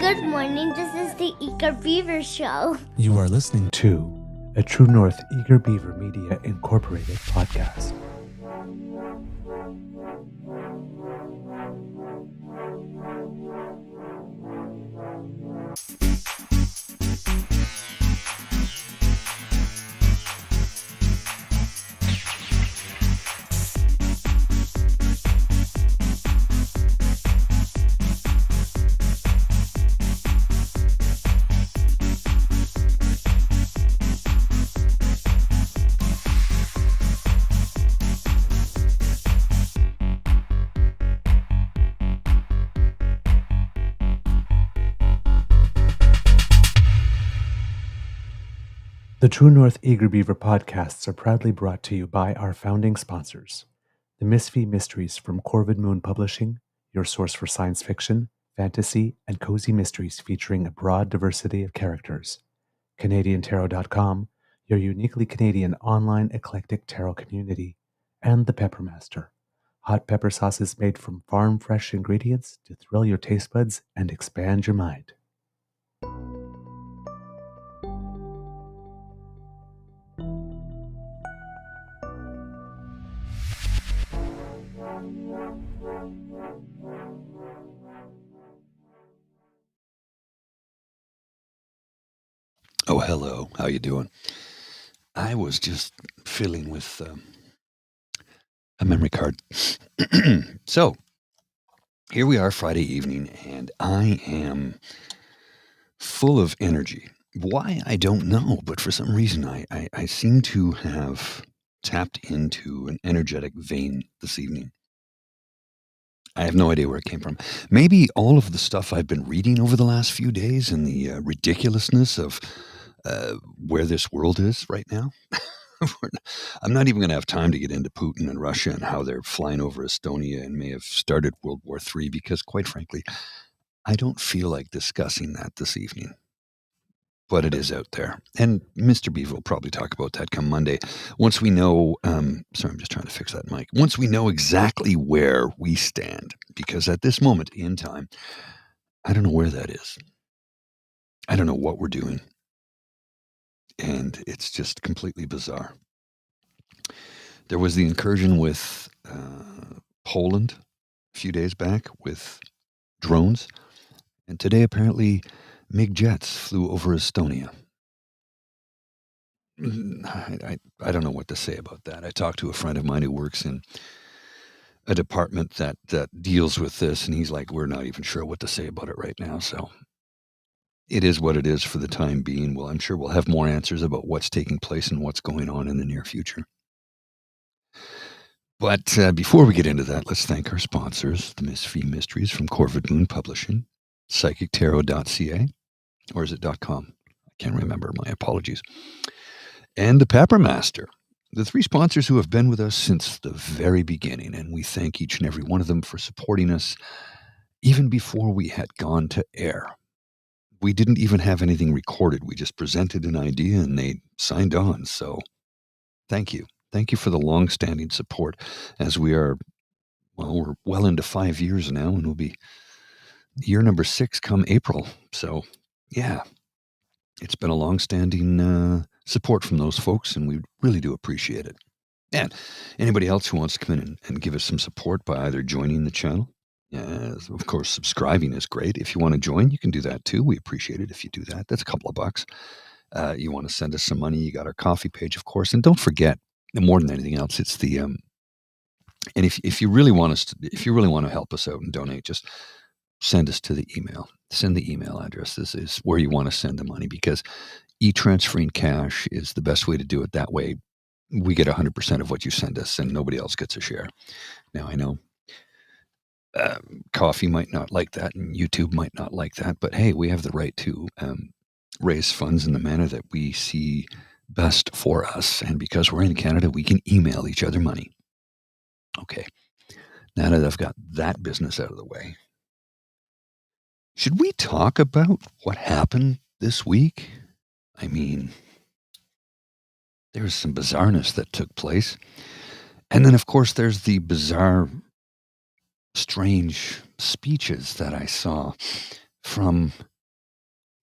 Good morning. This is the Eager Beaver Show. You are listening to a True North Eager Beaver Media Incorporated podcast. The True North Eager Beaver podcasts are proudly brought to you by our founding sponsors, the Misfit Mysteries from Corvid Moon Publishing, your source for science fiction, fantasy, and cozy mysteries featuring a broad diversity of characters, CanadianTarot.com, your uniquely Canadian online eclectic tarot community, and the Peppermaster, hot pepper sauces made from farm-fresh ingredients to thrill your taste buds and expand your mind. Oh, hello. How you doing? I was just fiddling with a memory card. So, here we are Friday evening, and I am full of energy. Why, I don't know, but for some reason I seem to have tapped into an energetic vein this evening. I have no idea where it came from. Maybe all of the stuff I've been reading over the last few days and the ridiculousness of where this world is right now. I'm not even going to have time to get into Putin and Russia and how they're flying over Estonia and may have started World War III because, quite frankly, I don't feel like discussing that this evening. But it is out there. And Mr. Beaver will probably talk about that come Monday. Once we know, sorry, I'm just trying to fix that mic. Once we know exactly where we stand, because at this moment in time, I don't know where that is. I don't know what we're doing. And it's just completely bizarre. There was the incursion with Poland a few days back with drones. And today, apparently, MiG jets flew over Estonia. I don't know what to say about that. I talked to a friend of mine who works in a department that deals with this, and he's like, we're not even sure what to say about it right now. So it is what it is for the time being. Well, I'm sure we'll have more answers about what's taking place and what's going on in the near future. But before we get into that, let's thank our sponsors, the Misfit Mysteries from Corvid Moon Publishing, psychictarot.ca, or is it .com? I can't remember. My apologies. And the Peppermaster, the three sponsors who have been with us since the very beginning, and we thank each and every one of them for supporting us even before we had gone to air. We didn't even have anything recorded. We just presented an idea and they signed on. So thank you. Thank you for the long-standing support as we are, well, we're well into 5 years now, and we'll be year number 6 come April. So, yeah, it's been a long-standing support from those folks, and we really do appreciate it. And anybody else who wants to come in and give us some support by either joining the channel, of course, subscribing is great. If you want to join, you can do that too. We appreciate it if you do that. That's a couple of bucks. You want to send us some money, you got our coffee page, of course. And don't forget, more than anything else, it's the and if you really want us to, if you really want to help us out and donate, just send us to the email. Send the email address. This is where you want to send the money, because e-transferring cash is the best way to do it. That way we get 100% of what you send us and nobody else gets a share. Now, I know coffee might not like that and YouTube might not like that, but hey, we have the right to raise funds in the manner that we see best for us. And because we're in Canada, we can email each other money. Okay. Now that I've got that business out of the way, should we talk about what happened this week? I mean, there's some bizarreness that took place. And then, of course, there's the bizarre, strange speeches that I saw from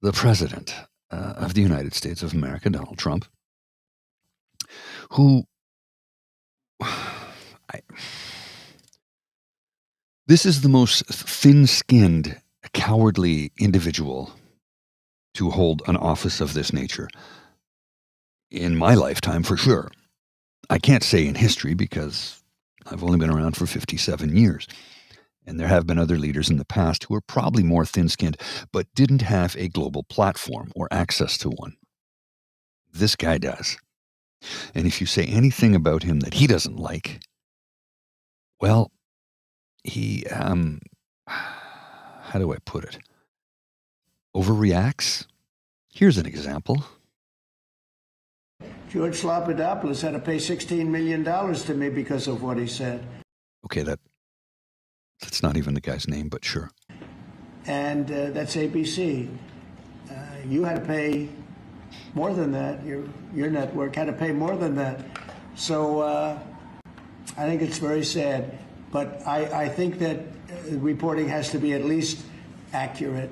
the president of the United States of America, Donald Trump, who this is the most thin-skinned, cowardly individual to hold an office of this nature in my lifetime, for sure. I can't say in history because I've only been around for 57 years. And there have been other leaders in the past who were probably more thin-skinned, but didn't have a global platform or access to one. This guy does. And if you say anything about him that he doesn't like, well, he, how do I put it? Overreacts? Here's an example. George Slopadopoulos had to pay $16 million to me because of what he said. Okay, that's not even the guy's name, but sure. And that's ABC. You had to pay more than that. Your network had to pay more than that. So I think it's very sad. But I think that reporting has to be at least accurate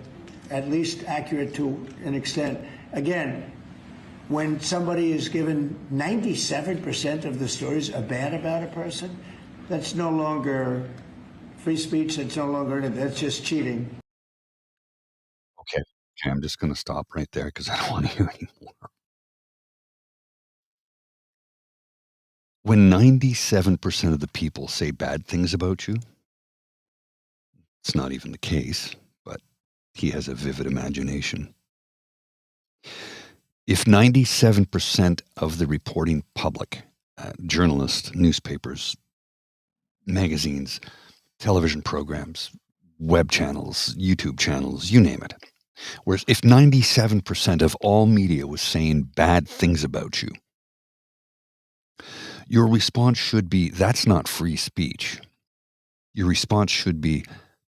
to an extent. Again, when somebody is given 97% of the stories are bad about a person, that's no longer free speech. That's no longer, that's just cheating. Okay, I'm just going to stop right there because I don't want to hear anymore. When 97% of the people say bad things about you, it's not even the case, but he has a vivid imagination. If 97% of the reporting public, journalists, newspapers, magazines, television programs, web channels, YouTube channels, you name it, whereas if 97% of all media was saying bad things about you, your response should be, that's not free speech. Your response should be,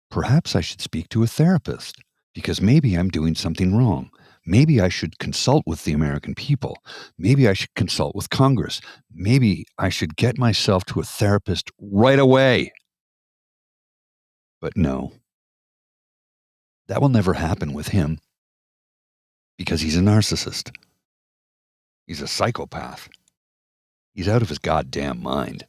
perhaps I should speak to a therapist because maybe I'm doing something wrong. Maybe I should consult with the American people. Maybe I should consult with Congress. Maybe I should get myself to a therapist right away. But no, that will never happen with him because he's a narcissist. He's a psychopath. He's out of his goddamn mind.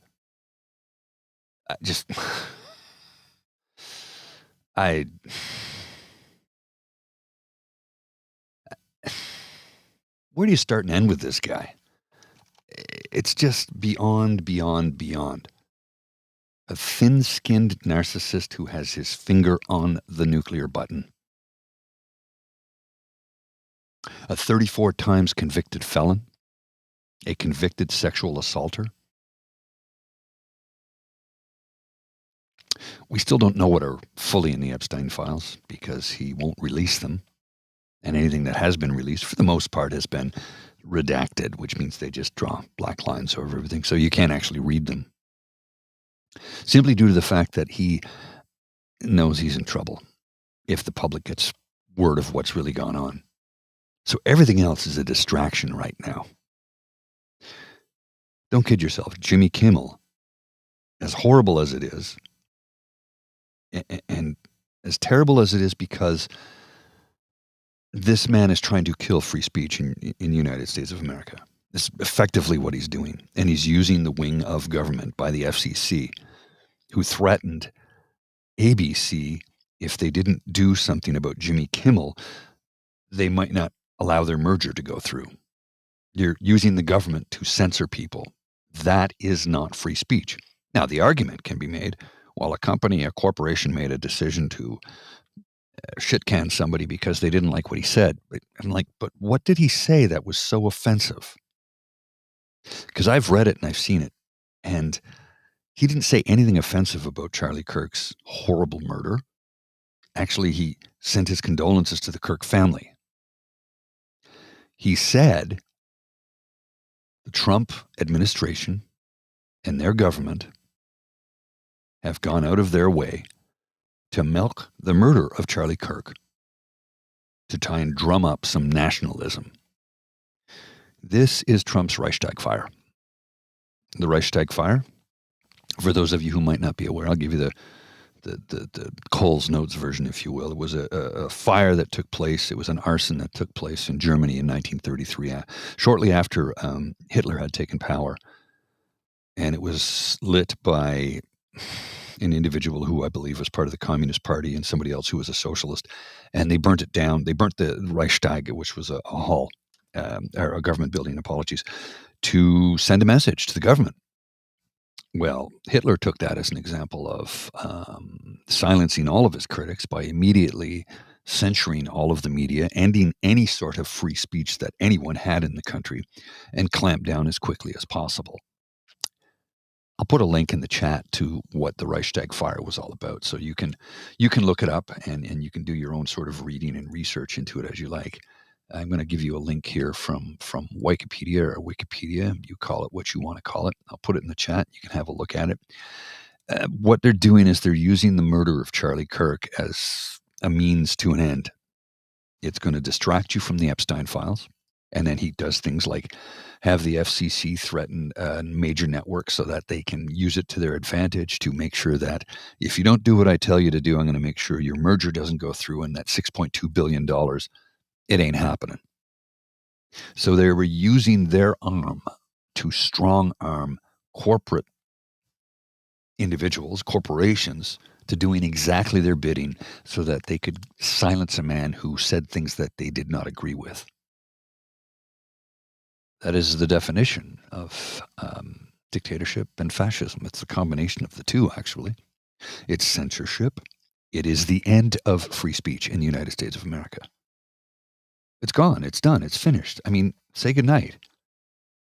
Where do you start and end with this guy? It's just beyond. A thin-skinned narcissist who has his finger on the nuclear button. A 34 times convicted felon. A convicted sexual assaulter. We still don't know what are fully in the Epstein files because he won't release them. And anything that has been released, for the most part, has been redacted, which means they just draw black lines over everything, so you can't actually read them. Simply due to the fact that he knows he's in trouble if the public gets word of what's really gone on. So everything else is a distraction right now. Don't kid yourself. Jimmy Kimmel, as horrible as it is, and as terrible as it is because this man is trying to kill free speech in the United States of America. This is effectively what he's doing. And he's using the wing of government by the FCC, who threatened ABC if they didn't do something about Jimmy Kimmel, they might not allow their merger to go through. You're using the government to censor people. That is not free speech. Now, the argument can be made, well, a corporation made a decision to shit can somebody because they didn't like what he said. I'm like, but what did he say that was so offensive? Because I've read it and I've seen it. And he didn't say anything offensive about Charlie Kirk's horrible murder. Actually, he sent his condolences to the Kirk family. He said the Trump administration and their government have gone out of their way to milk the murder of Charlie Kirk to try and drum up some nationalism. This is Trump's Reichstag fire. The Reichstag fire, for those of you who might not be aware, I'll give you the Coles Notes version, if you will. It was a fire that took place. It was an arson that took place in Germany in 1933, shortly after Hitler had taken power. And it was lit by an individual who I believe was part of the Communist Party and somebody else who was a socialist. And they burnt it down. They burnt the Reichstag, which was a hall, or a government building, apologies, to send a message to the government. Well, Hitler took that as an example of silencing all of his critics by immediately censoring all of the media, ending any sort of free speech that anyone had in the country, and clamped down as quickly as possible. I'll put a link in the chat to what the Reichstag fire was all about, so you can look it up and you can do your own sort of reading and research into it as you like. I'm going to give you a link here from Wikipedia or Wikipedia. You call it what you want to call it. I'll put it in the chat. You can have a look at it. What they're doing is they're using the murder of Charlie Kirk as a means to an end. It's going to distract you from the Epstein files. And then he does things like have the FCC threaten a major network so that they can use it to their advantage to make sure that if you don't do what I tell you to do, I'm going to make sure your merger doesn't go through, and that $6.2 billion, it ain't happening. So they were using their arm to strong arm corporate individuals, corporations, to doing exactly their bidding so that they could silence a man who said things that they did not agree with. That is the definition of dictatorship and fascism. It's a combination of the two, actually. It's censorship. It is the end of free speech in the United States of America. It's gone. It's done. It's finished. I mean, say goodnight.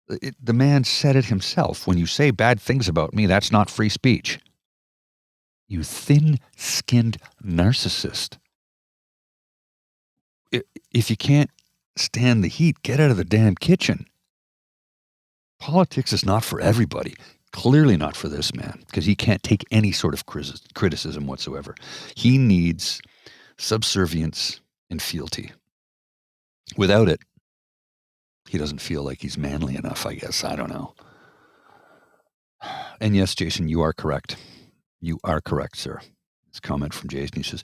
The man said it himself. When you say bad things about me, that's not free speech. You thin-skinned narcissist. If you can't stand the heat, get out of the damn kitchen. Politics is not for everybody. Clearly not for this man, because he can't take any sort of criticism whatsoever. He needs subservience and fealty. Without it, he doesn't feel like he's manly enough, I guess. I don't know. And yes, Jason, you are correct. You are correct, sir. This comment from Jason, he says,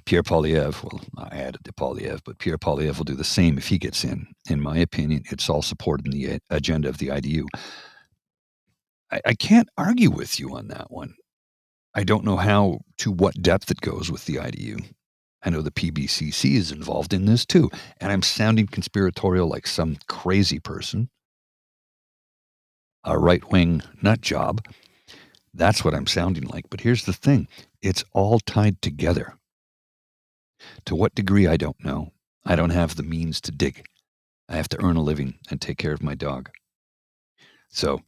Pierre Poilievre, well, I added to Poilievre, but Pierre Poilievre will do the same if he gets in. In my opinion, it's all supported in the agenda of the IDU. I can't argue with you on that one. I don't know to what depth it goes with the IDU. I know the PBCC is involved in this too, and I'm sounding conspiratorial like some crazy person. A right-wing nut job. That's what I'm sounding like. But here's the thing. It's all tied together. To what degree, I don't know. I don't have the means to dig. I have to earn a living and take care of my dog. So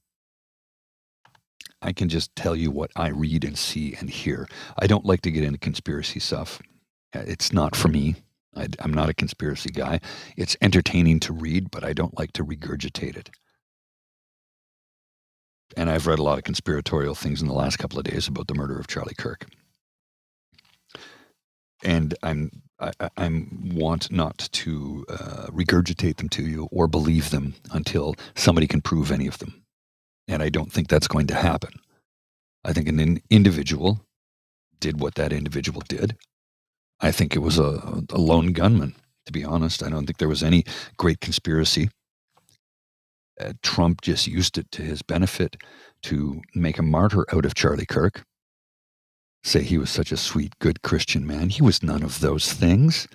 I can just tell you what I read and see and hear. I don't like to get into conspiracy stuff. It's not for me. I'm not a conspiracy guy. It's entertaining to read, but I don't like to regurgitate it. And I've read a lot of conspiratorial things in the last couple of days about the murder of Charlie Kirk. And I want not to regurgitate them to you or believe them until somebody can prove any of them. And I don't think that's going to happen. I think an individual did what that individual did. I think it was a lone gunman, to be honest. I don't think there was any great conspiracy. Trump just used it to his benefit to make a martyr out of Charlie Kirk. Say he was such a sweet, good Christian man. He was none of those things.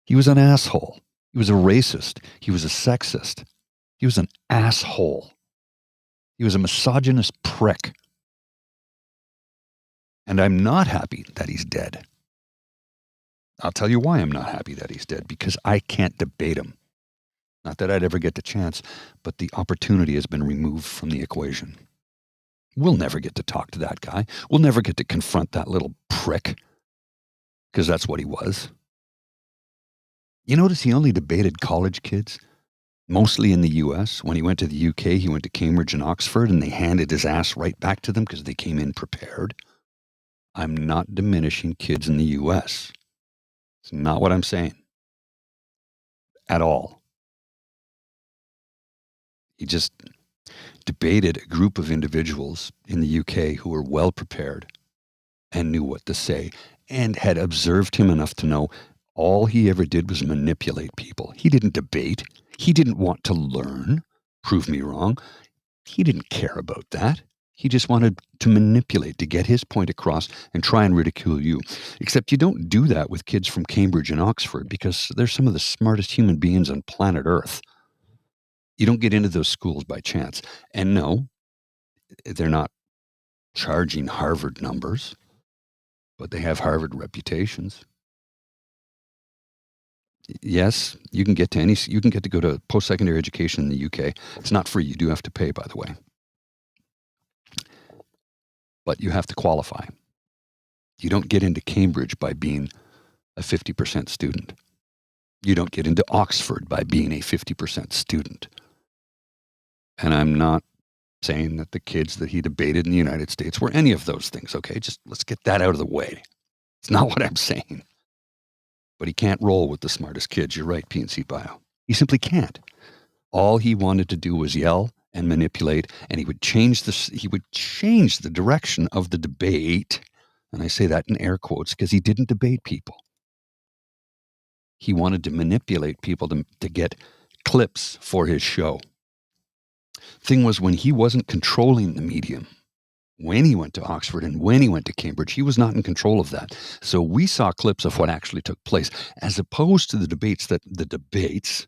He was an asshole. He was a racist. He was a sexist. He was an asshole. He was a misogynist prick. And I'm not happy that he's dead. I'll tell you why I'm not happy that he's dead. Because I can't debate him. Not that I'd ever get the chance, but the opportunity has been removed from the equation. We'll never get to talk to that guy. We'll never get to confront that little prick. Because that's what he was. You notice he only debated college kids, mostly in the U.S. When he went to the U.K., he went to Cambridge and Oxford, and they handed his ass right back to them because they came in prepared. I'm not diminishing kids in the U.S. It's not what I'm saying. At all. He just debated a group of individuals in the UK who were well prepared and knew what to say and had observed him enough to know all he ever did was manipulate people. He didn't debate. He didn't want to learn. Prove me wrong. He didn't care about that. He just wanted to manipulate, to get his point across and try and ridicule you. Except you don't do that with kids from Cambridge and Oxford because they're some of the smartest human beings on planet Earth. You don't get into those schools by chance. And no, they're not charging Harvard numbers, but they have Harvard reputations. Yes, you can get to go to post-secondary education in the UK. It's not free. You do have to pay, by the way. But you have to qualify. You don't get into Cambridge by being a 50% student. You don't get into Oxford by being a 50% student. And I'm not saying that the kids that he debated in the United States were any of those things, okay? Just let's get that out of the way. It's not what I'm saying. But he can't roll with the smartest kids. You're right, PNC Bio. He simply can't. All he wanted to do was yell and manipulate, and he would change the direction of the debate. And I say that in air quotes because he didn't debate people. He wanted to manipulate people to get clips for his show. Thing was, when he wasn't controlling the medium, when he went to Oxford and when he went to Cambridge, he was not in control of that. So we saw clips of what actually took place, as opposed to the debates,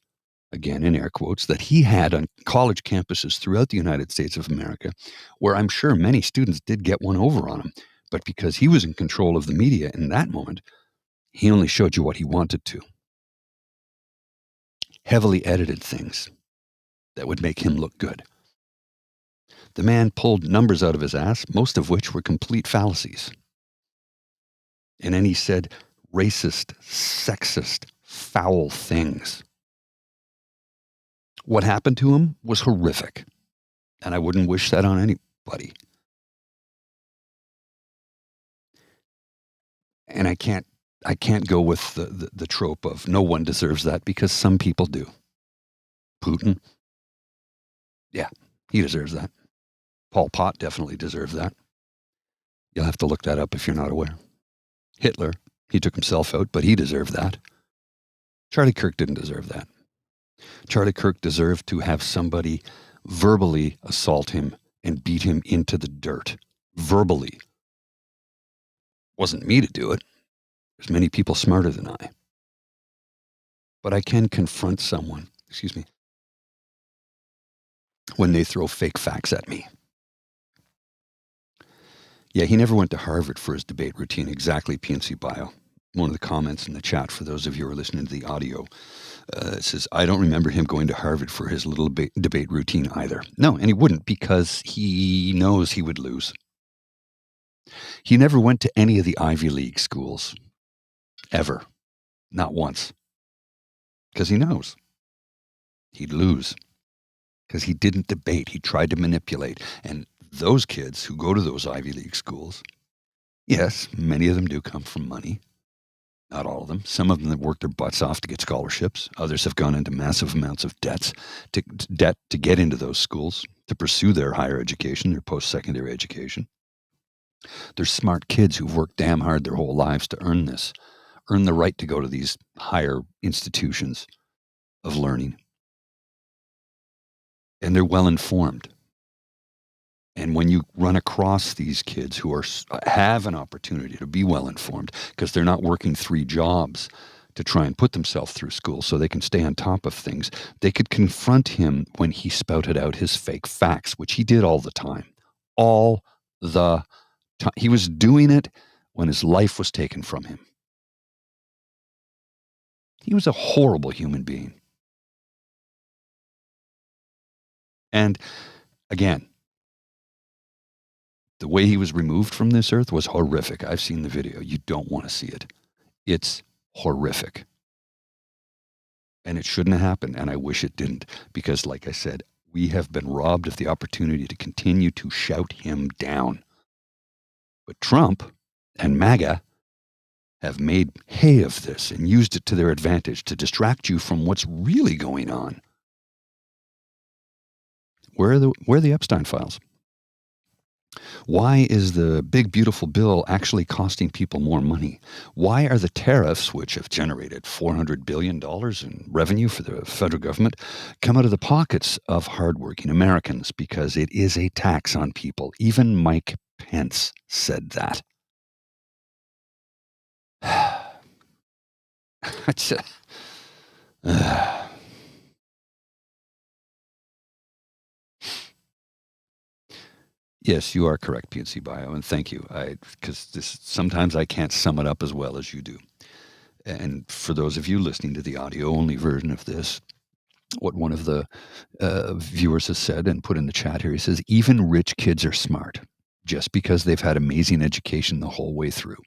again in air quotes, that he had on college campuses throughout the United States of America, where I'm sure many students did get one over on him. But because he was in control of the media in that moment, he only showed you what he wanted to. Heavily edited things that would make him look good. The man pulled numbers out of his ass, most of which were complete fallacies. And then he said racist, sexist, foul things. What happened to him was horrific, and I wouldn't wish that on anybody. And I can't go with the trope of no one deserves that, because some people do. Putin, yeah, he deserves that. Pol Pot definitely deserves that. You'll have to look that up if you're not aware. Hitler, he took himself out, but he deserved that. Charlie Kirk didn't deserve that. Charlie Kirk deserved to have somebody verbally assault him and beat him into the dirt. Verbally. Wasn't me to do it. There's many people smarter than I. But I can confront someone, when they throw fake facts at me. Yeah, he never went to Harvard for his debate routine. Exactly, PNC Bio. One of the comments in the chat, for those of you who are listening to the audio, says, I don't remember him going to Harvard for his little debate routine either. No, and he wouldn't, because he knows he would lose. He never went to any of the Ivy League schools. Ever. Not once. Because he knows he'd lose. Because he didn't debate. He tried to manipulate. And those kids who go to those Ivy League schools, yes, many of them do come from money. Not all of them. Some of them have worked their butts off to get scholarships. Others have gone into massive amounts of debt to get into those schools, to pursue their higher education, their post-secondary education. They're smart kids who've worked damn hard their whole lives to earn this, earn the right to go to these higher institutions of learning. And they're well informed. And when you run across these kids who have an opportunity to be well informed, because they're not working 3 jobs to try and put themselves through school so they can stay on top of things, they could confront him when he spouted out his fake facts, which he did all the time. All the time. He was doing it when his life was taken from him. He was a horrible human being. And again, the way he was removed from this earth was horrific. I've seen the video. You don't want to see it. It's horrific. And it shouldn't have happened, and I wish it didn't, because like I said, we have been robbed of the opportunity to continue to shout him down. But Trump and MAGA have made hay of this and used it to their advantage to distract you from what's really going on. Where are the Epstein files? Why is the big, beautiful bill actually costing people more money? Why are the tariffs, which have generated $400 billion in revenue for the federal government, come out of the pockets of hardworking Americans? Because it is a tax on people. Even Mike Pence said that. Yes, you are correct, PNC Bio, and thank you. Because sometimes I can't sum it up as well as you do. And for those of you listening to the audio-only version of this, what one of the viewers has said and put in the chat here, he says, even rich kids are smart just because they've had amazing education the whole way through.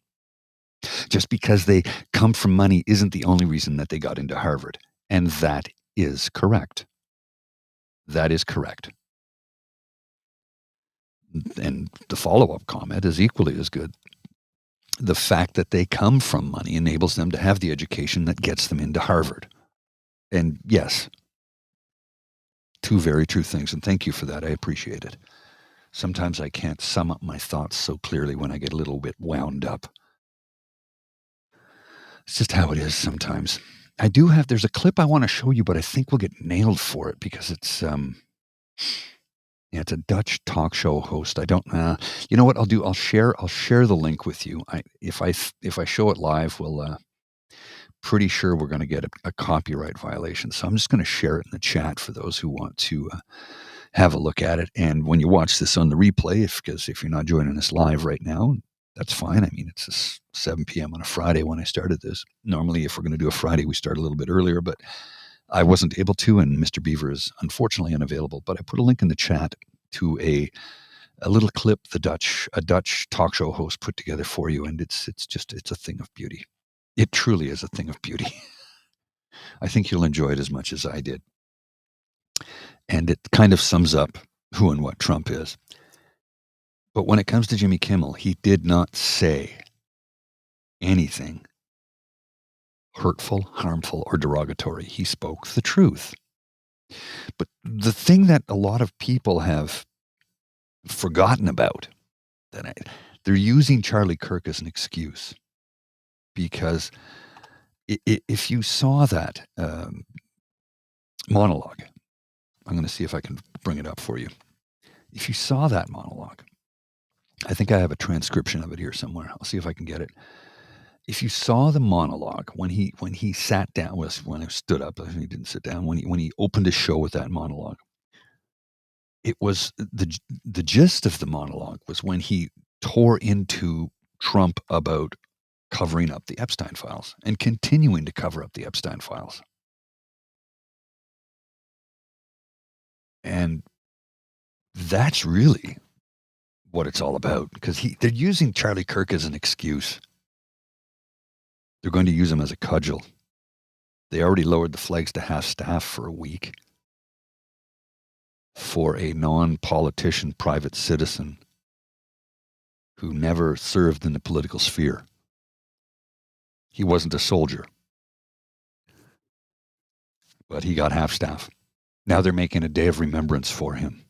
Just because they come from money isn't the only reason that they got into Harvard. And that is correct. That is correct. And the follow-up comment is equally as good. The fact that they come from money enables them to have the education that gets them into Harvard. And yes, two very true things. And thank you for that. I appreciate it. Sometimes I can't sum up my thoughts so clearly when I get a little bit wound up. It's just how it is sometimes. There's a clip I want to show you, but I think we'll get nailed for it because it's it's a Dutch talk show host. I don't, you know what I'll do? I'll share the link with you. If I show it live, we'll, pretty sure we're going to get a copyright violation. So I'm just going to share it in the chat for those who want to have a look at it. And when you watch this on the replay, because if you're not joining us live right now, that's fine. I mean, it's 7 p.m. on a Friday when I started this. Normally, if we're going to do a Friday, we start a little bit earlier, but I wasn't able to, and Mr. Beaver is unfortunately unavailable. But I put a link in the chat to a little clip a Dutch talk show host put together for you, and it's a thing of beauty. It truly is a thing of beauty. I think you'll enjoy it as much as I did. And it kind of sums up who and what Trump is. But when it comes to Jimmy Kimmel, he did not say anything hurtful, harmful, or derogatory. He spoke the truth. But the thing that a lot of people have forgotten about, they're using Charlie Kirk as an excuse. Because if you saw that monologue, I'm going to see if I can bring it up for you. If you saw that monologue, I think I have a transcription of it here somewhere. I'll see if I can get it. If you saw the monologue when he sat down, when he stood up, he didn't sit down. When he opened his show with that monologue, it was the gist of the monologue was when he tore into Trump about covering up the Epstein files and continuing to cover up the Epstein files. And that's really what it's all about, because they're using Charlie Kirk as an excuse. They're going to use him as a cudgel. They already lowered the flags to half staff for a week for a non-politician private citizen who never served in the political sphere. He wasn't a soldier, but he got half staff. Now they're making a day of remembrance for him.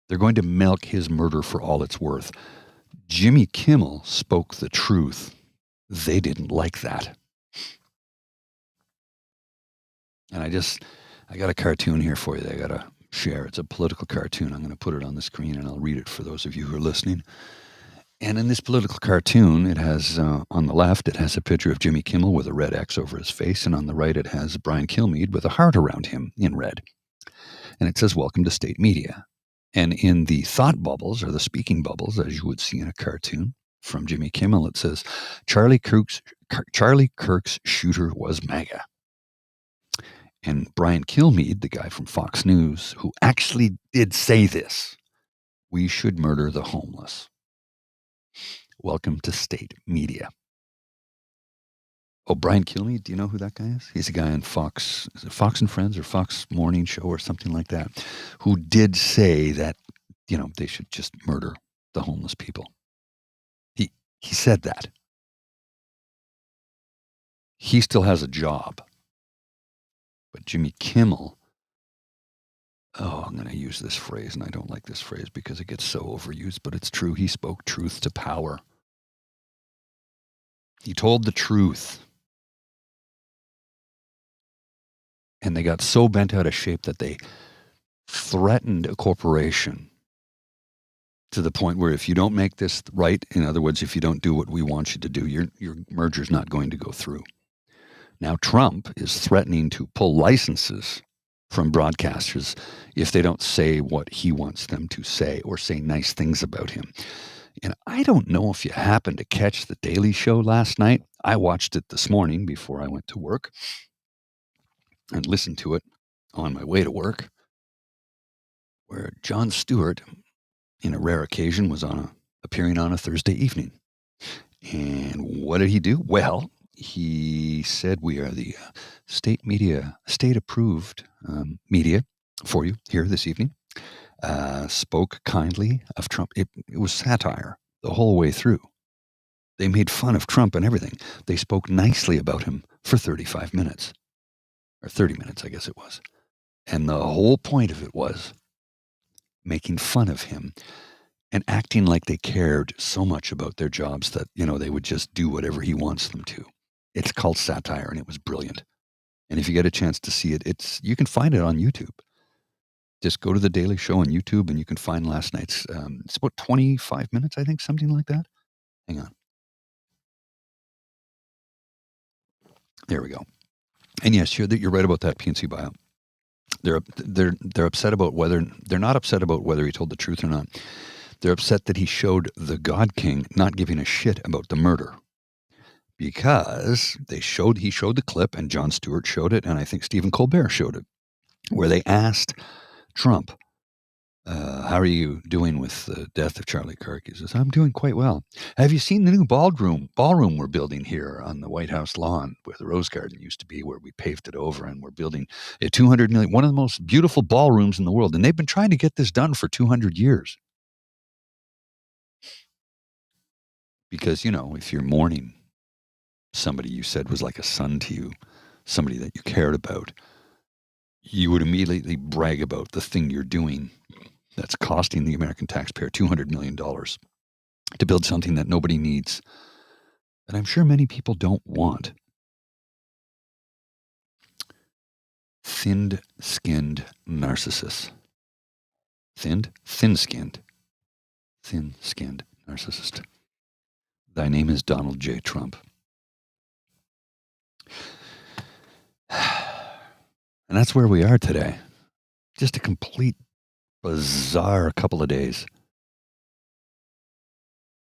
They're going to milk his murder for all it's worth. Jimmy Kimmel spoke the truth. They didn't like that. And I got a cartoon here for you that I got to share. It's a political cartoon. I'm going to put it on the screen and I'll read it for those of you who are listening. And in this political cartoon, it has, on the left, it has a picture of Jimmy Kimmel with a red X over his face. And on the right, it has Brian Kilmeade with a heart around him in red. And it says, "Welcome to state media." And in the thought bubbles, or the speaking bubbles, as you would see in a cartoon from Jimmy Kimmel, it says, Charlie Kirk's shooter was MAGA. And Brian Kilmeade, the guy from Fox News, who actually did say this, "We should murder the homeless." Welcome to state media. Oh, Brian Kilmeade, do you know who that guy is? He's a guy on Fox, is it Fox and Friends or Fox Morning Show or something like that, who did say that, they should just murder the homeless people. He said that. He still has a job. But Jimmy Kimmel I'm going to use this phrase, and I don't like this phrase because it gets so overused, but it's true. He spoke truth to power. He told the truth. And they got so bent out of shape that they threatened a corporation to the point where if you don't make this right, in other words, if you don't do what we want you to do, your merger's not going to go through. Now Trump is threatening to pull licenses from broadcasters if they don't say what he wants them to say or say nice things about him. And I don't know if you happened to catch the Daily Show last night. I watched it this morning before I went to work and listened to it on my way to work, where Jon Stewart, in a rare occasion, was appearing on a Thursday evening. And what did he do? Well, he said we are the state-approved media for you here this evening. Spoke kindly of Trump. It was satire the whole way through. They made fun of Trump and everything. They spoke nicely about him for 35 minutes. Or 30 minutes, I guess it was. And the whole point of it was making fun of him and acting like they cared so much about their jobs that, they would just do whatever he wants them to. It's called satire, and it was brilliant. And if you get a chance to see it, you can find it on YouTube. Just go to the Daily Show on YouTube, and you can find last night's, it's about 25 minutes, I think, something like that. Hang on. There we go. And yes, you're right about that PNC buyout. They're upset about they're not upset about whether he told the truth or not. They're upset that he showed the God King not giving a shit about the murder, because he showed the clip, and Jon Stewart showed it, and I think Stephen Colbert showed it, where they asked Trump, how are you doing with the death of Charlie Kirk? He says, I'm doing quite well. Have you seen the new ballroom we're building here on the White House lawn where the Rose Garden used to be, where we paved it over, and we're building a $200 million, one of the most beautiful ballrooms in the world. And they've been trying to get this done for 200 years. Because, if you're mourning somebody you said was like a son to you, somebody that you cared about, you would immediately brag about the thing you're doing that's costing the American taxpayer $200 million to build something that nobody needs, that I'm sure many people don't want. Thin-skinned narcissists. Thin-skinned narcissist. Thy name is Donald J. Trump. And that's where we are today. Just a complete bizarre couple of days.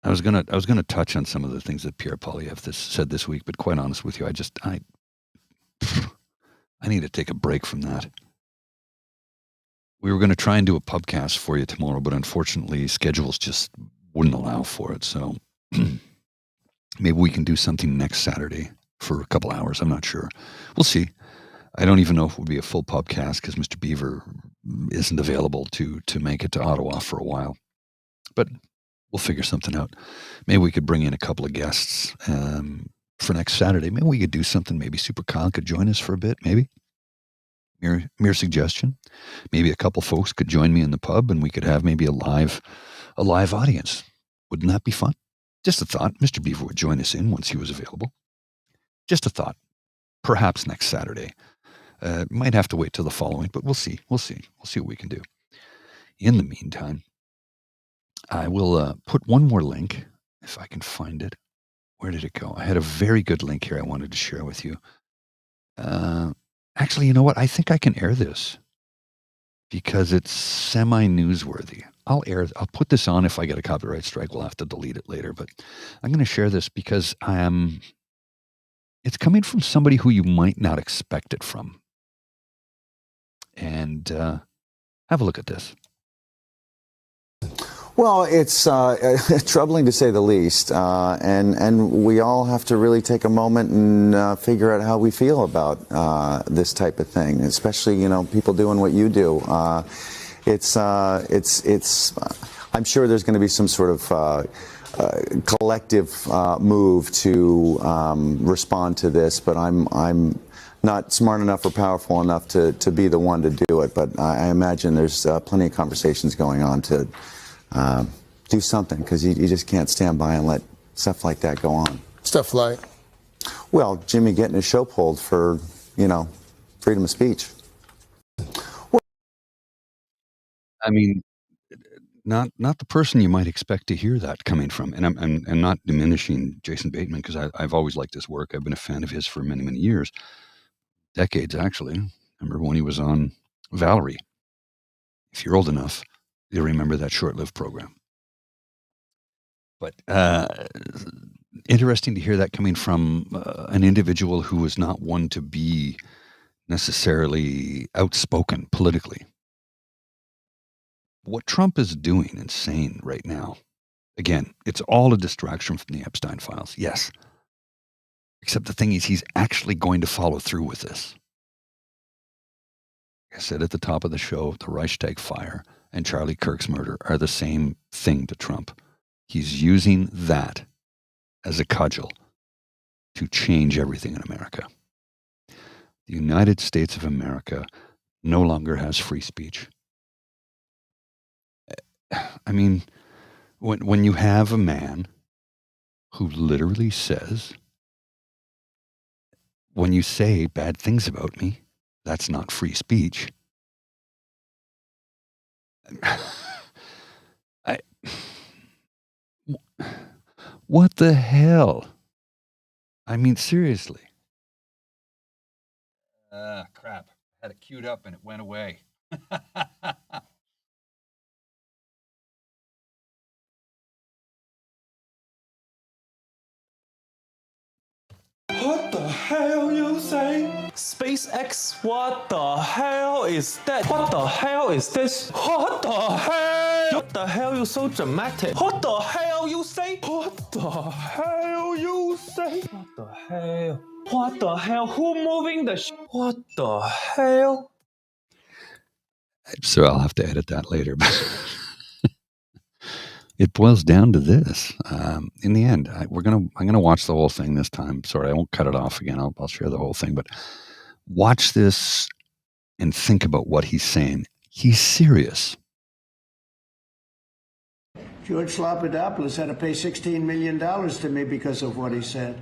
I was gonna touch on some of the things that Pierre Poilievre said this week, but quite honest with you, I need to take a break from that. We were going to try and do a pubcast for you tomorrow, but unfortunately schedules just wouldn't allow for it. So maybe we can do something next Saturday for a couple hours. I'm not sure. We'll see. I don't even know if it would be a full pubcast because Mr. Beaver isn't available to make it to Ottawa for a while. But we'll figure something out. Maybe we could bring in a couple of guests for next Saturday. Maybe we could do something. Maybe Super Kyle could join us for a bit, maybe. Mere suggestion. Maybe a couple folks could join me in the pub and we could have maybe a live audience. Wouldn't that be fun? Just a thought. Mr. Beaver would join us in once he was available. Just a thought. Perhaps next Saturday. Might have to wait till the following, but we'll see. We'll see what we can do. In the meantime, I will put one more link, if I can find it. Where did it go? I had a very good link here I wanted to share with you. Actually, you know what? I think I can air this because it's semi-newsworthy. I'll put this on. If I get a copyright strike, we'll have to delete it later. But I'm going to share this because it's coming from somebody who you might not expect it from. And have a look at this. Well, it's troubling to say the least, and we all have to really take a moment and figure out how we feel about this type of thing, especially people doing what you do. It's I'm sure there's going to be some sort of collective move to respond to this, but I'm not smart enough or powerful enough to be the one to do it. But I imagine there's plenty of conversations going on to do something, because you just can't stand by and let stuff like that go on. Stuff like? Well, Jimmy getting his show pulled for, freedom of speech. I mean, not the person you might expect to hear that coming from. And I'm not diminishing Jason Bateman, because I've always liked his work. I've been a fan of his for many, many years. Decades, actually. I remember when he was on Valerie. If you're old enough, you'll remember that short-lived program. But interesting to hear that coming from an individual who was not one to be necessarily outspoken politically. What Trump is doing and saying right now, again, it's all a distraction from the Epstein files, yes. Except the thing is, he's actually going to follow through with this. Like I said at the top of the show, the Reichstag fire and Charlie Kirk's murder are the same thing to Trump. He's using that as a cudgel to change everything in America. The United States of America no longer has free speech. I mean, when you have a man who literally says, when you say bad things about me, that's not free speech. What the hell? I mean, seriously. Crap. I had it queued up and it went away. What the hell you say? SpaceX, what the hell is that? What the hell is this? What the hell? What the hell you so dramatic? What the hell you say? What the hell you say? What the hell? What the hell? Who moving the What the hell? So I'll have to edit that later. It boils down to this. In the end, I'm gonna watch the whole thing this time. Sorry, I won't cut it off again. I'll share the whole thing, but watch this and think about what he's saying. He's serious. George Papadopoulos had to pay $16 million to me because of what he said.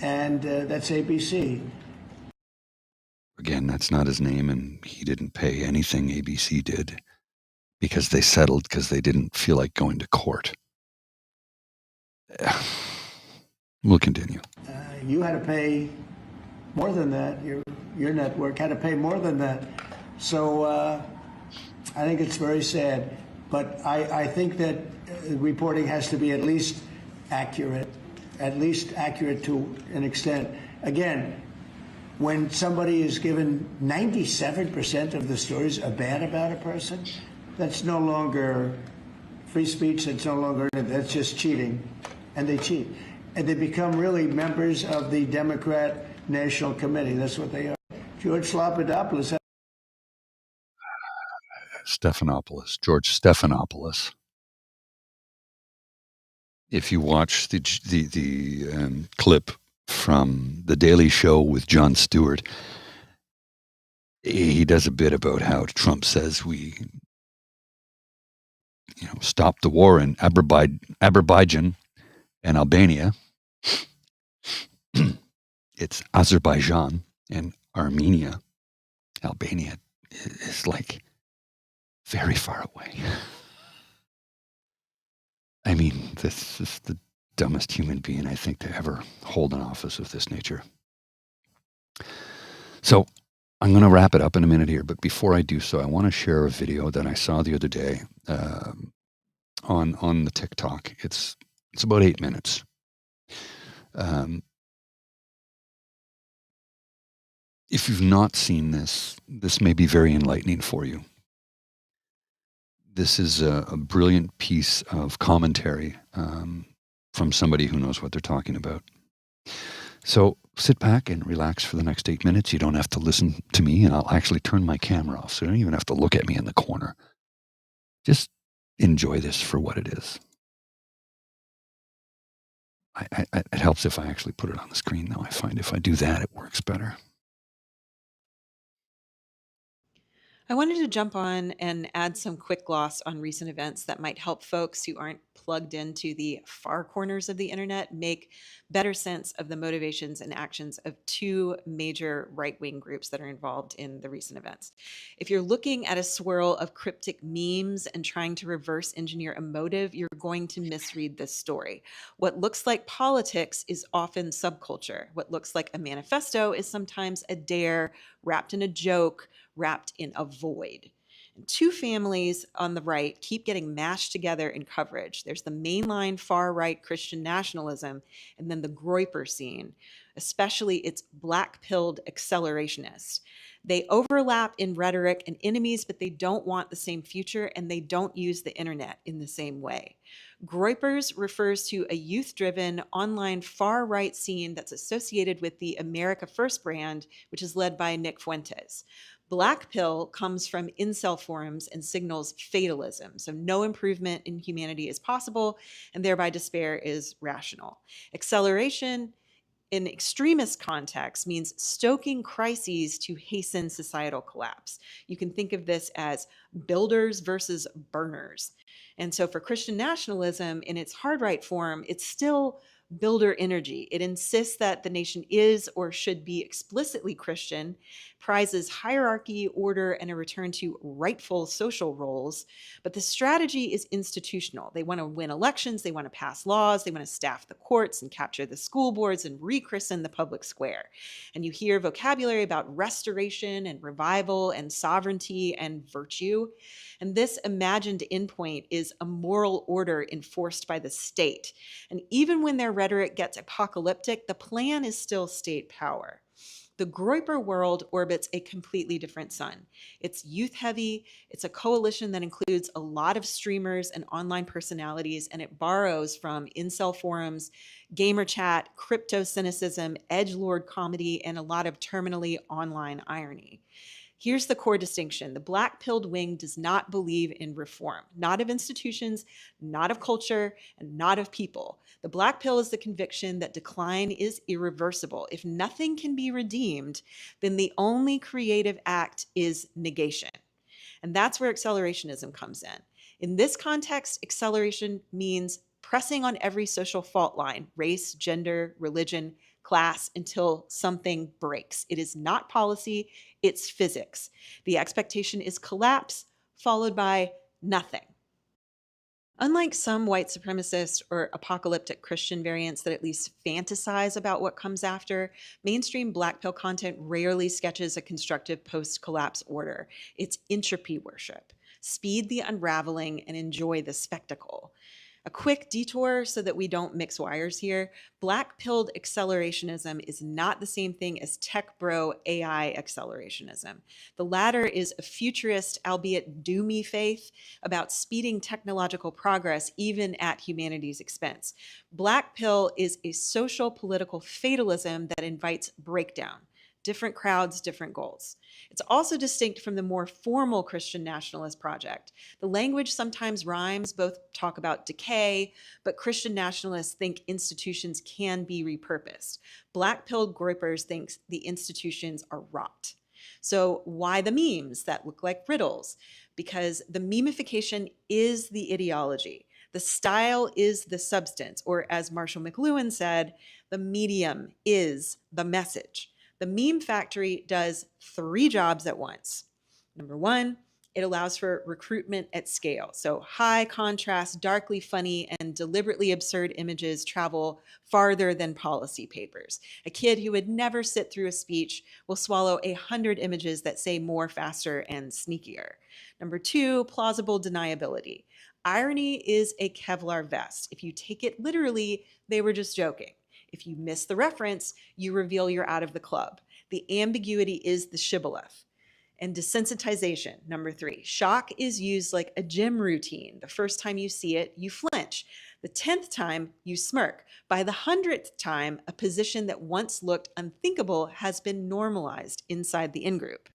And that's ABC. Again, that's not his name, and he didn't pay anything ABC did, because they settled because they didn't feel like going to court. We'll continue. You had to pay more than that. Your network had to pay more than that. So I think it's very sad. But I think that reporting has to be at least accurate to an extent. Again, when somebody is given 97% of the stories are bad about a person, that's no longer free speech. That's no longer, that's just cheating. And they cheat. And they become really members of the Democrat National Committee. That's what they are. George Papadopoulos. George Stephanopoulos. If you watch the clip from The Daily Show with Jon Stewart, he does a bit about how Trump says we stopped the war in Azerbaijan and Albania. It's Azerbaijan and Armenia. Albania is like very far away. I mean, this is the dumbest human being, I think, to ever hold an office of this nature. So I'm going to wrap it up in a minute here, but before I do so, I want to share a video that I saw the other day on the TikTok. It's about 8 minutes. If you've not seen this may be very enlightening for you. This is a brilliant piece of commentary from somebody who knows what they're talking about. So sit back and relax for the next 8 minutes. You don't have to listen to me, and I'll actually turn my camera off, so you don't even have to look at me in the corner. Just enjoy this for what it is. It helps if I actually put it on the screen, though. I find if I do that, it works better. I wanted to jump on and add some quick gloss on recent events that might help folks who aren't plugged into the far corners of the internet make better sense of the motivations and actions of two major right-wing groups that are involved in the recent events. If you're looking at a swirl of cryptic memes and trying to reverse engineer a motive, you're going to misread this story. What looks like politics is often subculture. What looks like a manifesto is sometimes a dare wrapped in a joke, wrapped in a void. And two families on the right keep getting mashed together in coverage. There's the mainline far-right Christian nationalism, and then the Groyper scene, especially its black-pilled accelerationists. They overlap in rhetoric and enemies, but they don't want the same future, and they don't use the internet in the same way. Groypers refers to a youth-driven online far-right scene that's associated with the America First brand, which is led by Nick Fuentes. Black pill comes from incel forums and signals fatalism, so no improvement in humanity is possible, and thereby despair is rational. Acceleration in extremist context means stoking crises to hasten societal collapse. You can think of this as builders versus burners. And so for Christian nationalism in its hard right form, it's still builder energy. It insists that the nation is or should be explicitly Christian, prizes hierarchy, order, and a return to rightful social roles. But the strategy is institutional. They want to win elections, they want to pass laws, they want to staff the courts and capture the school boards and rechristen the public square. And you hear vocabulary about restoration and revival and sovereignty and virtue. And this imagined endpoint is a moral order enforced by the state. And even when their rhetoric gets apocalyptic, the plan is still state power. The Groyper world orbits a completely different sun. It's youth heavy, it's a coalition that includes a lot of streamers and online personalities, and it borrows from incel forums, gamer chat, crypto cynicism, edgelord comedy, and a lot of terminally online irony. Here's the core distinction. The black-pilled wing does not believe in reform, not of institutions, not of culture, and not of people. The black pill is the conviction that decline is irreversible. If nothing can be redeemed, then the only creative act is negation. And that's where accelerationism comes in. In this context, acceleration means pressing on every social fault line, race, gender, religion, class, until something breaks. It is not policy, it's physics. The expectation is collapse, followed by nothing. Unlike some white supremacist or apocalyptic Christian variants that at least fantasize about what comes after, mainstream black pill content rarely sketches a constructive post-collapse order. It's entropy worship. Speed the unraveling and enjoy the spectacle. A quick detour so that we don't mix wires here. Black-pilled accelerationism is not the same thing as tech bro AI accelerationism. The latter is a futurist, albeit doomy faith about speeding technological progress even at humanity's expense. Black pill is a social political fatalism that invites breakdown. Different crowds, different goals. It's also distinct from the more formal Christian nationalist project. The language sometimes rhymes, both talk about decay, but Christian nationalists think institutions can be repurposed. Black-pilled Groypers think the institutions are rot. So why the memes that look like riddles? Because the memification is the ideology. The style is the substance, or as Marshall McLuhan said, the medium is the message. The meme factory does 3 jobs at once. Number 1, it allows for recruitment at scale. So high contrast, darkly funny, and deliberately absurd images travel farther than policy papers. A kid who would never sit through a speech will swallow 100 images that say more, faster, and sneakier. Number 2, plausible deniability. Irony is a Kevlar vest. If you take it literally, they were just joking. If you miss the reference, you reveal you're out of the club. The ambiguity is the shibboleth. And desensitization, number 3. Shock is used like a gym routine. The first time you see it, you flinch. The 10th time, you smirk. By the 100th time, a position that once looked unthinkable has been normalized inside the in-group.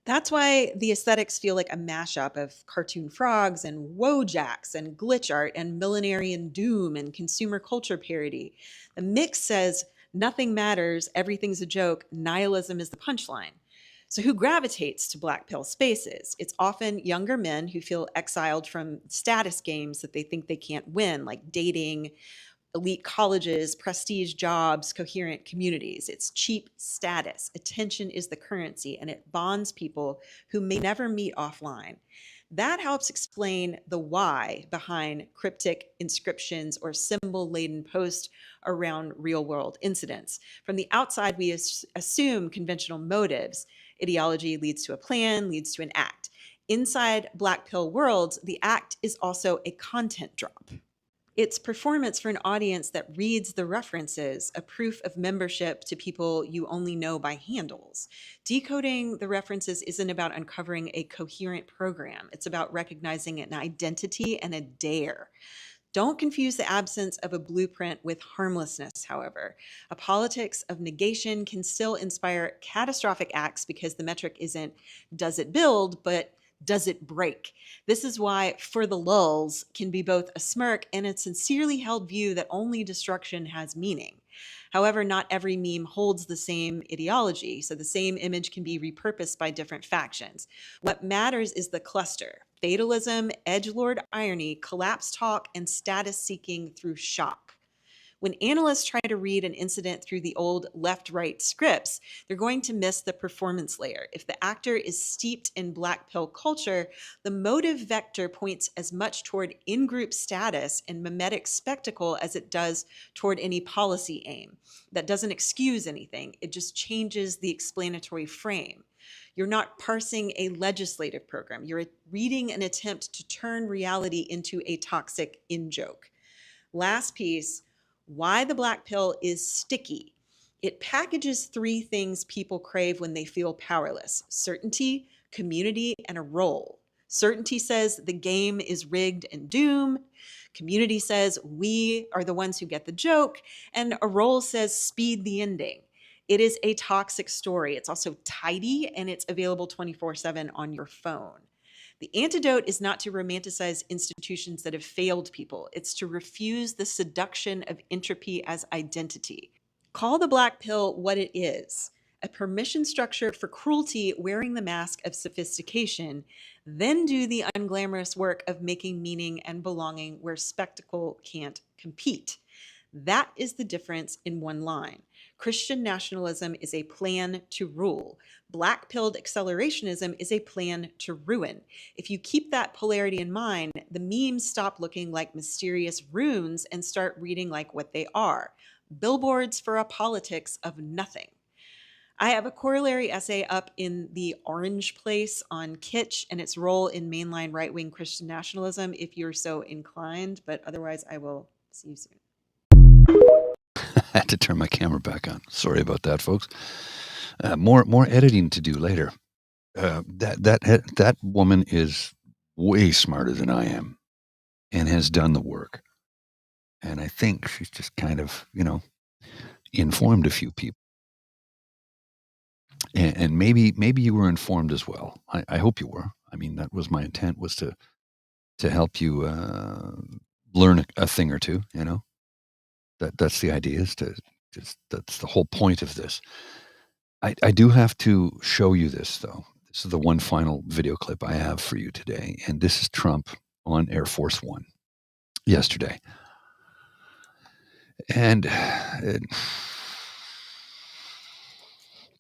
That's why the aesthetics feel like a mashup of cartoon frogs and wojacks and glitch art and millenarian doom and consumer culture parody. The mix says nothing matters, everything's a joke, nihilism is the punchline. So who gravitates to black pill spaces? It's often younger men who feel exiled from status games that they think they can't win, like dating, elite colleges, prestige jobs, coherent communities. It's cheap status. Attention is the currency, and it bonds people who may never meet offline. That helps explain the why behind cryptic inscriptions or symbol-laden posts around real-world incidents. From the outside, we assume conventional motives. Ideology leads to a plan, leads to an act. Inside black pill worlds, the act is also a content drop. It's performance for an audience that reads the references, a proof of membership to people you only know by handles. Decoding the references isn't about uncovering a coherent program. It's about recognizing an identity and a dare. Don't confuse the absence of a blueprint with harmlessness, however. A politics of negation can still inspire catastrophic acts because the metric isn't does it build, but does it break? This is why For the Lulz can be both a smirk and a sincerely held view that only destruction has meaning. However, not every meme holds the same ideology, so the same image can be repurposed by different factions. What matters is the cluster: fatalism, edgelord irony, collapse talk, and status seeking through shock. When analysts try to read an incident through the old left-right scripts, they're going to miss the performance layer. If the actor is steeped in black pill culture, the motive vector points as much toward in-group status and mimetic spectacle as it does toward any policy aim. That doesn't excuse anything. It just changes the explanatory frame. You're not parsing a legislative program. You're reading an attempt to turn reality into a toxic in-joke. Last piece: why the black pill is sticky. It packages three things people crave when they feel powerless: certainty, community, and a role. Certainty says the game is rigged and doomed. Community says we are the ones who get the joke. And a role says speed the ending. It is a toxic story. It's also tidy, and it's available 24/7 on your phone. The antidote is not to romanticize institutions that have failed people. It's to refuse the seduction of entropy as identity. Call the black pill what it is: a permission structure for cruelty wearing the mask of sophistication. Then do the unglamorous work of making meaning and belonging where spectacle can't compete. That is the difference in one line. Christian nationalism is a plan to rule. Black-pilled accelerationism is a plan to ruin. If you keep that polarity in mind, the memes stop looking like mysterious runes and start reading like what they are: billboards for a politics of nothing. I have a corollary essay up in the orange place on kitsch and its role in mainline right-wing Christian nationalism if you're so inclined, but otherwise I will see you soon. I had to turn my camera back on. Sorry about that, folks. More editing to do later. That woman is way smarter than I am and has done the work. And I think she's just kind of, informed a few people. And maybe you were informed as well. I hope you were. I mean, that was my intent, was to help you learn a thing or two, That's the idea, is that's the whole point of this. I do have to show you this, though. This is the one final video clip I have for you today. And this is Trump on Air Force One yesterday. And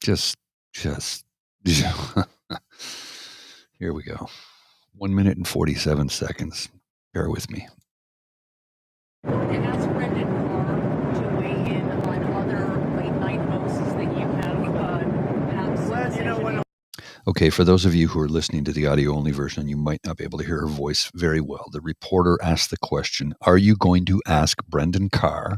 just here we go. 1 minute and 47 seconds. Bear with me. And ask Brendan to weigh in on other late night hosts that you have. Okay, for those of you who are listening to the audio only version, you might not be able to hear her voice very well. The reporter asked the question: are you going to ask Brendan Carr,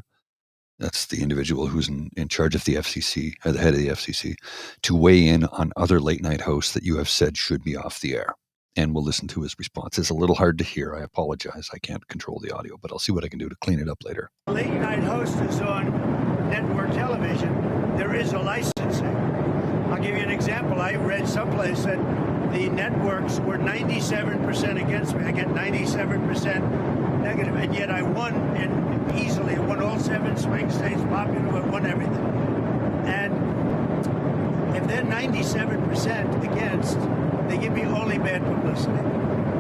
that's the individual who's in charge of the FCC, or the head of the FCC, to weigh in on other late night hosts that you have said should be off the air? And we'll listen to his response. It's a little hard to hear. I apologize. I can't control the audio, but I'll see what I can do to clean it up later. Late night host is on network television. There is a licensing. I'll give you an example. I read someplace that the networks were 97% against me. I get 97% negative, and yet I won, and easily. I won all 7 swing states, popular, I won everything. And if they're 97% 97% against, they give me only bad publicity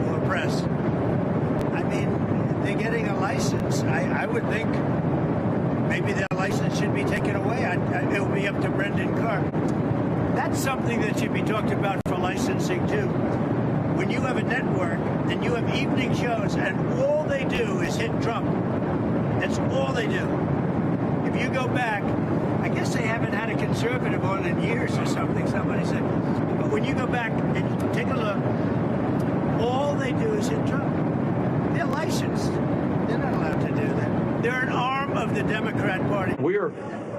or press. I mean, they're getting a license. I would think maybe their license should be taken away. It will be up to Brendan Kirk. That's something that should be talked about for licensing, too. When you have a network and you have evening shows and all they do is hit Trump, that's all they do. If you go back, I guess they haven't had a conservative on in years or something, somebody said. But when you go back and take a look, all they do is hit Trump. They're licensed. They're not allowed to do that. They're an arm of the Democrat Party. We're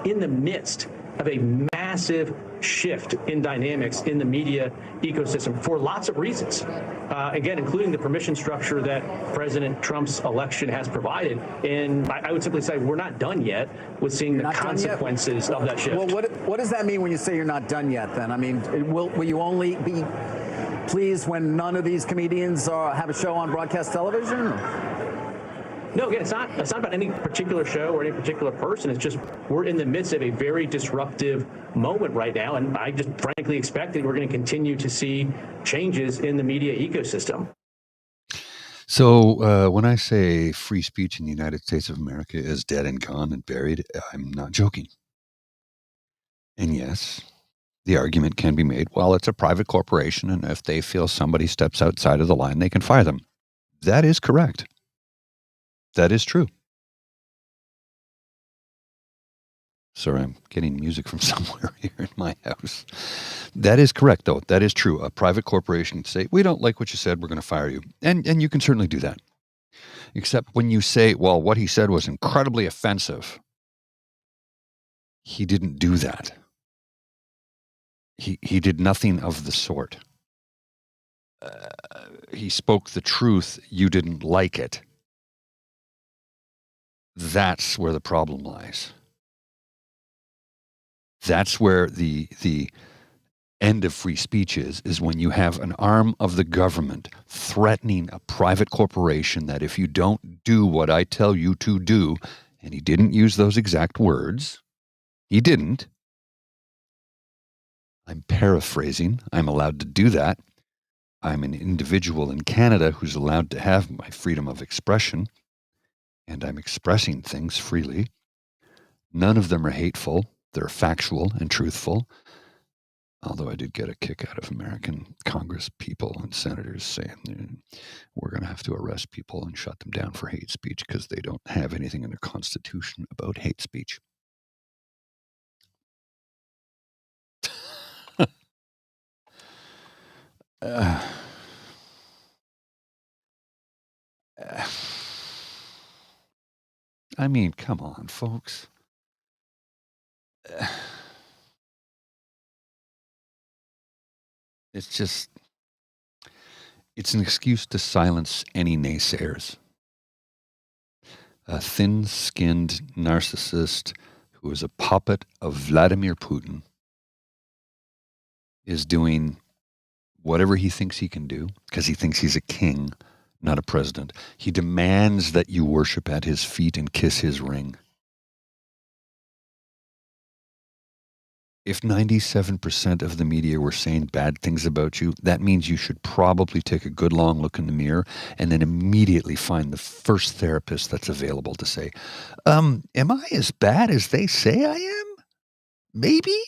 in the midst of a massive shift in dynamics in the media ecosystem for lots of reasons. Again, including the permission structure that President Trump's election has provided. And I would simply say we're not done yet with seeing the consequences of that shift. Well, what does that mean when you say you're not done yet, then? I mean, will you only be pleased when none of these comedians have a show on broadcast television? Or? No, again, it's not about any particular show or any particular person. It's just we're in the midst of a very disruptive moment right now, and I just frankly expect that we're going to continue to see changes in the media ecosystem. So when I say free speech in the United States of America is dead and gone and buried, I'm not joking. And yes, the argument can be made, well, it's a private corporation, and if they feel somebody steps outside of the line, they can fire them. That is correct. That is true. Sorry, I'm getting music from somewhere here in my house. That is correct, though. That is true. A private corporation can say, we don't like what you said, we're going to fire you. And you can certainly do that. Except when you say, well, what he said was incredibly offensive. He didn't do that. He did nothing of the sort. He spoke the truth. You didn't like it. That's where the problem lies. That's where the end of free speech is when you have an arm of the government threatening a private corporation that if you don't do what I tell you to do, and he didn't use those exact words, he didn't. I'm paraphrasing. I'm allowed to do that. I'm an individual in Canada who's allowed to have my freedom of expression. And I'm expressing things freely. None of them are hateful. They're factual and truthful. Although I did get a kick out of American Congress people and senators saying we're going to have to arrest people and shut them down for hate speech because they don't have anything in their constitution about hate speech. I mean, come on, folks. It's an excuse to silence any naysayers. A thin-skinned narcissist who is a puppet of Vladimir Putin is doing whatever he thinks he can do because he thinks he's a king, not a president. He demands that you worship at his feet and kiss his ring. If 97% of the media were saying bad things about you, that means you should probably take a good long look in the mirror and then immediately find the first therapist that's available to say, am I as bad as they say I am? Maybe?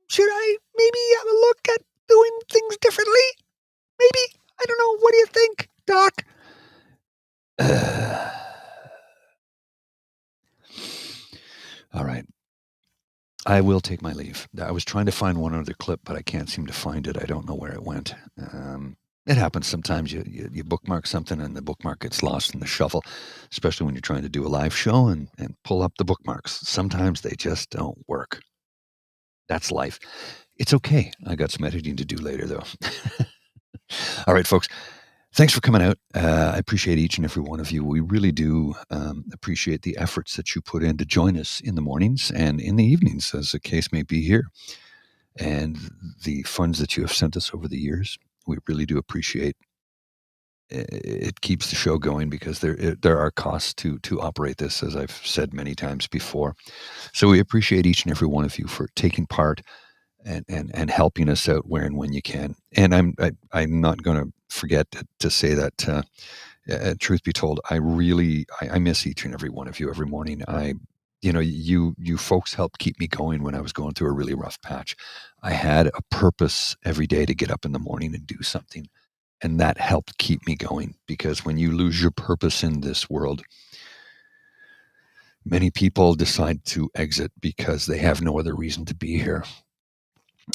Should I maybe have a look at doing things differently? Maybe? I don't know. What do you think, Doc? All right. I will take my leave. I was trying to find one other clip, but I can't seem to find it. I don't know where it went. It happens sometimes. You bookmark something and the bookmark gets lost in the shuffle, especially when you're trying to do a live show and pull up the bookmarks. Sometimes they just don't work. That's life. It's okay. I got some editing to do later, though. All right, folks. Thanks for coming out. I appreciate each and every one of you. We really do appreciate the efforts that you put in to join us in the mornings and in the evenings, as the case may be here, and the funds that you have sent us over the years. We really do appreciate. It keeps the show going because there are costs to operate this, as I've said many times before. So we appreciate each and every one of you for taking part. and helping us out where and when you can. And I'm not going to forget to say that, truth be told, I miss each and every one of you every morning. You folks helped keep me going when I was going through a really rough patch. I had a purpose every day to get up in the morning and do something. And that helped keep me going, because when you lose your purpose in this world, many people decide to exit because they have no other reason to be here.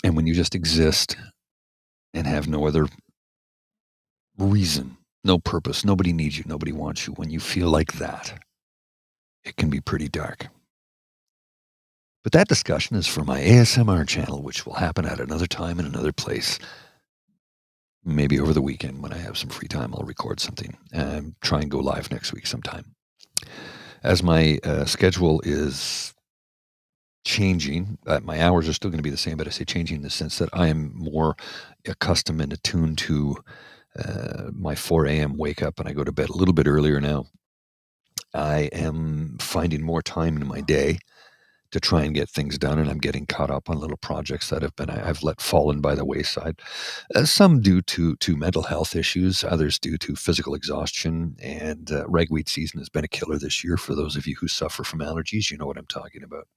And when you just exist and have no other reason, no purpose, nobody needs you, nobody wants you, when you feel like that, it can be pretty dark. But that discussion is for my ASMR channel, which will happen at another time in another place. Maybe over the weekend when I have some free time, I'll record something and try and go live next week sometime. As my schedule is changing, my hours are still going to be the same, but I say changing in the sense that I am more accustomed and attuned to my 4 a.m. wake up, and I go to bed a little bit earlier now. I am finding more time in my day to try and get things done, and I'm getting caught up on little projects that I've let fallen by the wayside. Some due to mental health issues, others due to physical exhaustion, and ragweed season has been a killer this year. For those of you who suffer from allergies, you know what I'm talking about.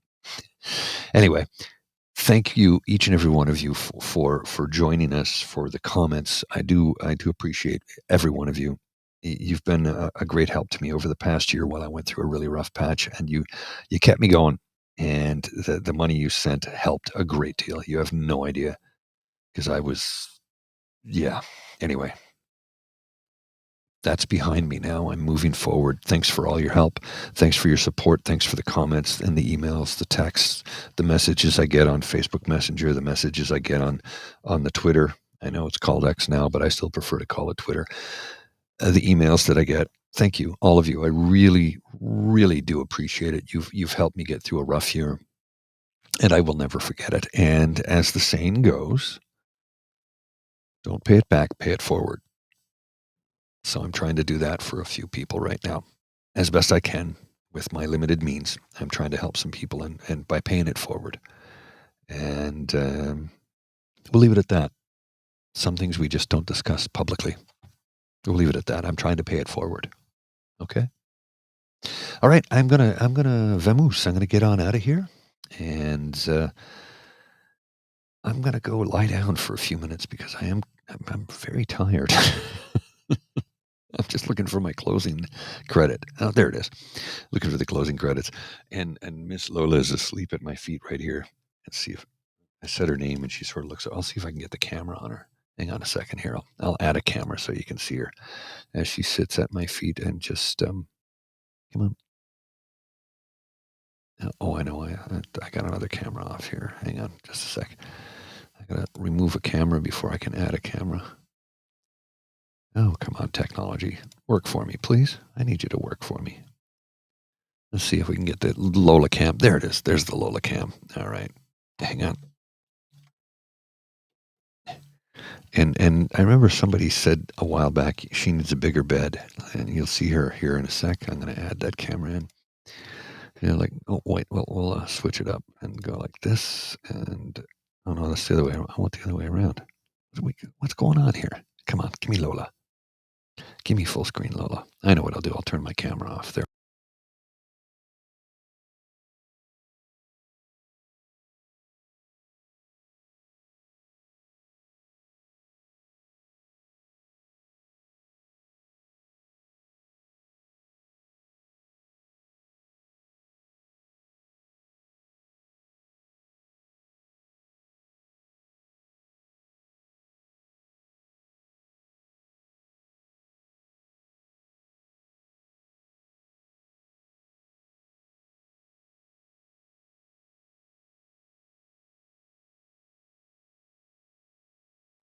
Anyway, thank you, each and every one of you, for joining us, for the comments. I do appreciate every one of you. You've been a great help to me over the past year while I went through a really rough patch, and you kept me going. And the money you sent helped a great deal. You have no idea, because anyway, that's behind me now. I'm moving forward. Thanks for all your help. Thanks for your support. Thanks for the comments and the emails, the texts, the messages I get on Facebook Messenger, the messages I get on the Twitter. I know it's called X now, but I still prefer to call it Twitter. The emails that I get. Thank you, all of you. I really, really do appreciate it. You've helped me get through a rough year, and I will never forget it. And as the saying goes, don't pay it back, pay it forward. So I'm trying to do that for a few people right now, as best I can with my limited means. I'm trying to help some people, and by paying it forward. And we'll leave it at that. Some things we just don't discuss publicly. We'll leave it at that. I'm trying to pay it forward. Okay. All right. I'm gonna vamoose. I'm gonna get on out of here, and I'm gonna go lie down for a few minutes because I'm very tired. I'm just looking for my closing credit. Oh, there it is. Looking for the closing credits, and Miss Lola is asleep at my feet right here. Let's see if I said her name and she sort of looks. I'll see if I can get the camera on her. Hang on a second here. I'll add a camera so you can see her as she sits at my feet and just come on. Oh, I know. I got another camera off here. Hang on just a sec. I gotta remove a camera before I can add a camera. Oh, come on, technology. Work for me, please. I need you to work for me. Let's see if we can get the Lola cam. There it is. There's the Lola cam. All right. Hang on. And I remember somebody said a while back she needs a bigger bed, and you'll see her here in a sec. I'm going to add that camera in. Like, oh wait, we'll switch it up and go like this, and oh no, that's the other way. I want the other way around. What's going on here? Come on, give me Lola. Give me full screen Lola. I know what I'll do. I'll turn my camera off there.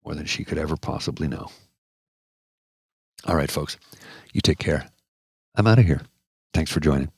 More than she could ever possibly know. All right, folks, you take care. I'm out of here. Thanks for joining.